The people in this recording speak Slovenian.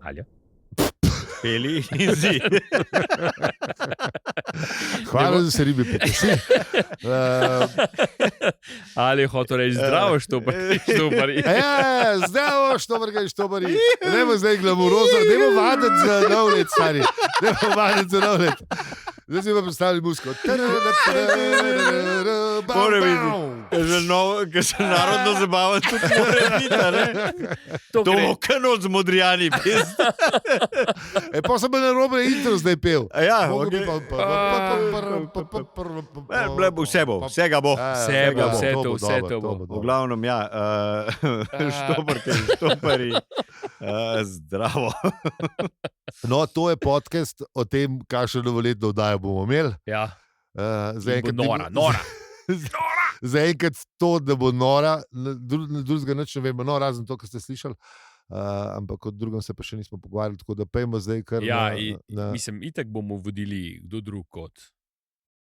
Alja. Peli in zi. Hvala, da se ribi potesi. Ali je hotel reči zdravo, štopari. Zdravo, štopari. Nemo zdaj glamurozo, nemo vaditi za nov let, stari. Nemo vaditi za nov let. Zdaj si pa predstavljali musko. Mora biti. Ker se narodno zabava tudi mora biti, ne? To kano z Modrijani. Pa sem na robe intro zdaj pel. Ja, vsega bo. Vse to bo. V glavnem, ja, štopari, zdravo. No, to je podcast o tem, kakšno novoletno oddajo bomo imeli. Ja, Nora. Zaenkrat to, da bo nora, drugega nič ne vemo, no, razen to, kar ste slišali, ampak od drugem se pa še nismo pogovarjali, tako da pejmo zdaj kar ja, mislim, itak bomo vodili kdo drug kot